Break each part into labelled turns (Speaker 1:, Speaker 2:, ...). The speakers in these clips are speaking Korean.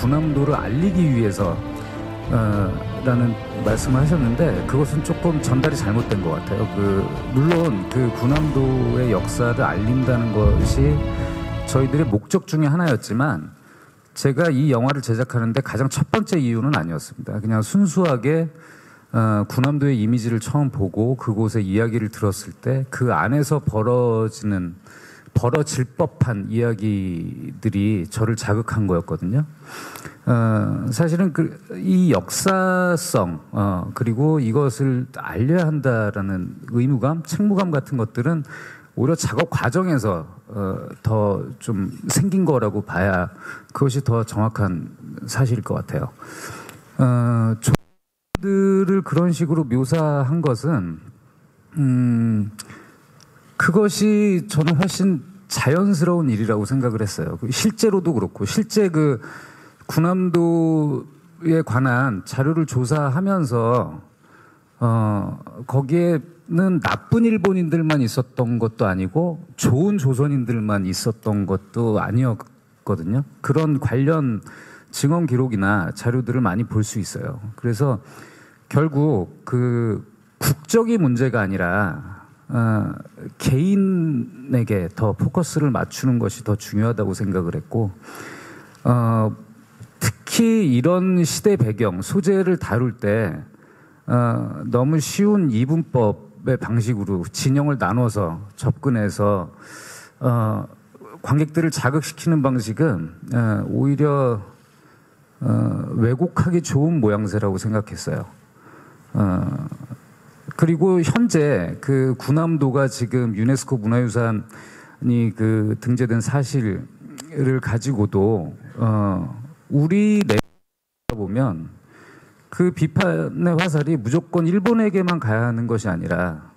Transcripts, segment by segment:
Speaker 1: 군함도를 알리기 위해서 라는 말씀을 하셨는데 그것은 조금 전달이 잘못된 것 같아요. 물론 그 군함도의 역사를 알린다는 것이 저희들의 목적 중에 하나였지만 제가 이 영화를 제작하는데 가장 첫 번째 이유는 아니었습니다. 그냥 순수하게 군함도의 이미지를 처음 보고 그곳의 이야기를 들었을 때 그 안에서 벌어질 법한 이야기들이 저를 자극한 거였거든요. 사실은 이 역사성, 그리고 이것을 알려야 한다라는 의무감, 책무감 같은 것들은 오히려 작업 과정에서 더 좀 생긴 거라고 봐야 그것이 더 정확한 사실일 것 같아요. 조들을 그런 식으로 묘사한 것은 그것이 저는 훨씬 자연스러운 일이라고 생각을 했어요. 실제로도 그렇고 실제 그 군함도에 관한 자료를 조사하면서 거기에는 나쁜 일본인들만 있었던 것도 아니고 좋은 조선인들만 있었던 것도 아니었거든요. 그런 관련 증언 기록이나 자료들을 많이 볼 수 있어요. 그래서 결국 그 국적이 문제가 아니라 개인에게 더 포커스를 맞추는 것이 더 중요하다고 생각을 했고, 특히 이런 시대 배경, 소재를 다룰 때 너무 쉬운 이분법의 방식으로 진영을 나눠서 접근해서 관객들을 자극시키는 방식은 오히려 왜곡하기 좋은 모양새라고 생각했어요. 그리고 현재 그 군함도가 지금 유네스코 문화유산이 등재된 사실을 가지고도 우리 내에 보면 그 비판의 화살이 무조건 일본에게만 가야 하는 것이 아니라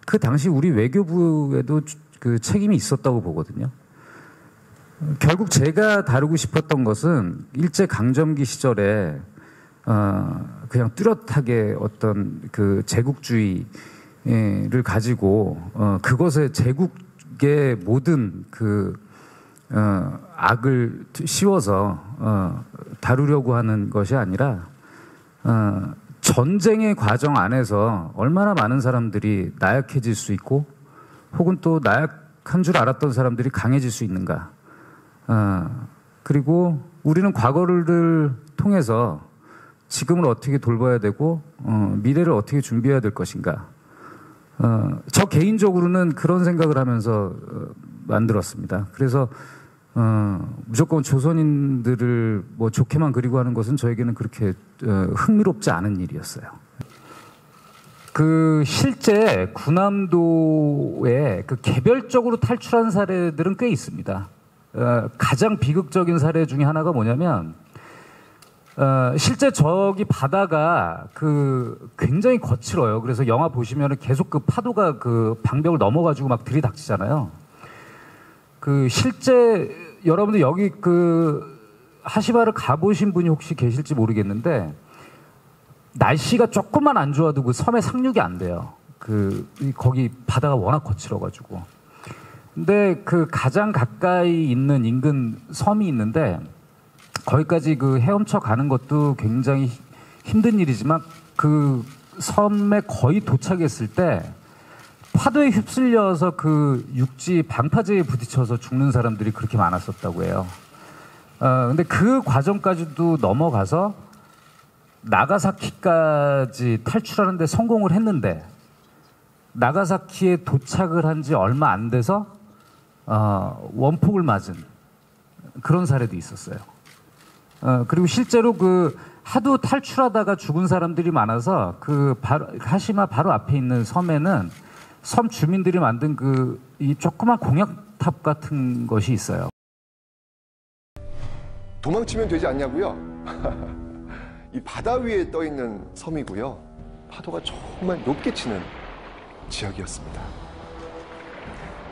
Speaker 1: 그 당시 우리 외교부에도 그 책임이 있었다고 보거든요. 결국 제가 다루고 싶었던 것은 일제 강점기 시절에 그냥 뚜렷하게 어떤 그 제국주의를 가지고 그것에 제국의 모든 그 악을 씌워서 다루려고 하는 것이 아니라 전쟁의 과정 안에서 얼마나 많은 사람들이 나약해질 수 있고 혹은 또 나약한 줄 알았던 사람들이 강해질 수 있는가. 그리고 우리는 과거를 통해서 지금을 어떻게 돌봐야 되고 미래를 어떻게 준비해야 될 것인가. 저 개인적으로는 그런 생각을 하면서 만들었습니다. 그래서 무조건 조선인들을 뭐 좋게만 그리고 하는 것은 저에게는 그렇게 흥미롭지 않은 일이었어요. 그 실제 군함도에 그 개별적으로 탈출한 사례들은 꽤 있습니다. 가장 비극적인 사례 중에 하나가 뭐냐면 실제 저기 바다가 굉장히 거칠어요. 그래서 영화 보시면은 계속 그 파도가 그 방벽을 넘어가지고 막 들이닥치잖아요. 실제 여러분들 여기 하시마를 가보신 분이 혹시 계실지 모르겠는데 날씨가 조금만 안 좋아도 그 섬에 상륙이 안 돼요. 거기 바다가 워낙 거칠어가지고. 근데 가장 가까이 있는 인근 섬이 있는데 거기까지 헤엄쳐 가는 것도 굉장히 힘든 일이지만 그 섬에 거의 도착했을 때 파도에 휩쓸려서 육지 방파제에 부딪혀서 죽는 사람들이 그렇게 많았었다고 해요. 근데 그 과정까지도 넘어가서 나가사키까지 탈출하는데 성공을 했는데 나가사키에 도착을 한 지 얼마 안 돼서 원폭을 맞은 그런 사례도 있었어요. 그리고 실제로 하도 탈출하다가 죽은 사람들이 많아서 하시마 바로 앞에 있는 섬에는 섬 주민들이 만든 이 조그만 공약탑 같은 것이 있어요.
Speaker 2: 도망치면 되지 않냐고요? 이 바다 위에 떠 있는 섬이고요. 파도가 정말 높게 치는 지역이었습니다.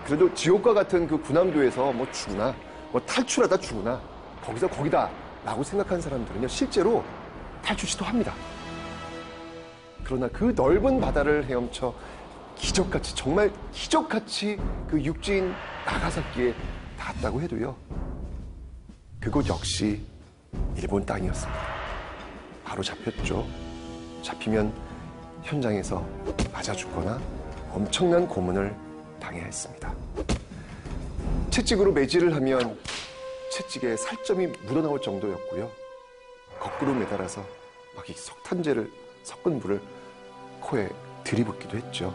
Speaker 2: 그래도 지옥과 같은 그 군함도에서 뭐 죽으나, 뭐 탈출하다 죽으나, 거기서 거기다 라고 생각한 사람들은요, 실제로 탈출 시도합니다. 그러나 그 넓은 바다를 헤엄쳐 기적같이, 정말 기적같이 그 육지인 나가사키에 닿았다고 해도요, 그곳 역시 일본 땅이었습니다. 바로 잡혔죠. 잡히면 현장에서 맞아 죽거나 엄청난 고문을 당해야 했습니다. 채찍으로 매질을 하면 채찍에 살점이 묻어나올 정도였고요. 거꾸로 매달아서 막 이 석탄재를 섞은 물을 코에 들이붓기도 했죠.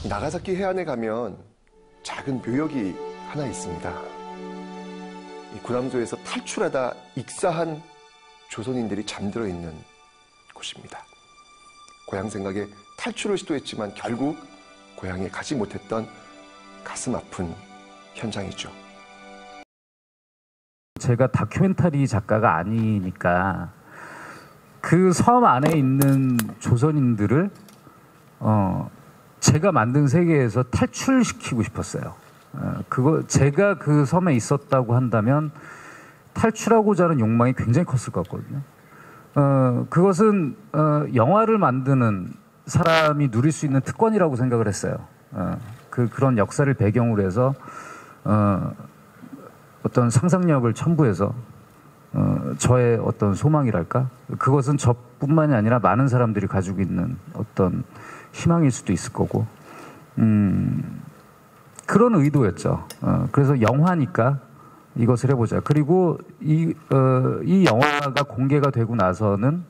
Speaker 2: 나가사키 해안에 가면 작은 묘역이 하나 있습니다. 이 군함소에서 탈출하다 익사한 조선인들이 잠들어 있는 곳입니다. 고향 생각에 탈출을 시도했지만 결국 고향에 가지 못했던 가슴 아픈 현장이죠.
Speaker 1: 제가 다큐멘터리 작가가 아니니까 그 섬 안에 있는 조선인들을 제가 만든 세계에서 탈출시키고 싶었어요. 그거 제가 그 섬에 있었다고 한다면 탈출하고자 하는 욕망이 굉장히 컸을 것 같거든요. 그것은 영화를 만드는 사람이 누릴 수 있는 특권이라고 생각을 했어요. 그런 역사를 배경으로 해서 어떤 상상력을 첨부해서 저의 어떤 소망이랄까? 그것은 저뿐만이 아니라 많은 사람들이 가지고 있는 어떤 희망일 수도 있을 거고 그런 의도였죠. 그래서 영화니까 이것을 해보자. 그리고 이 영화가 공개가 되고 나서는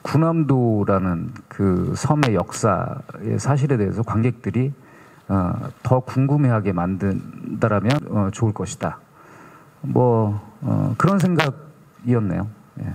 Speaker 1: 군함도라는 그 섬의 역사의 사실에 대해서 관객들이 더 궁금해하게 만든다라면 좋을 것이다. 그런 생각이었네요. 예.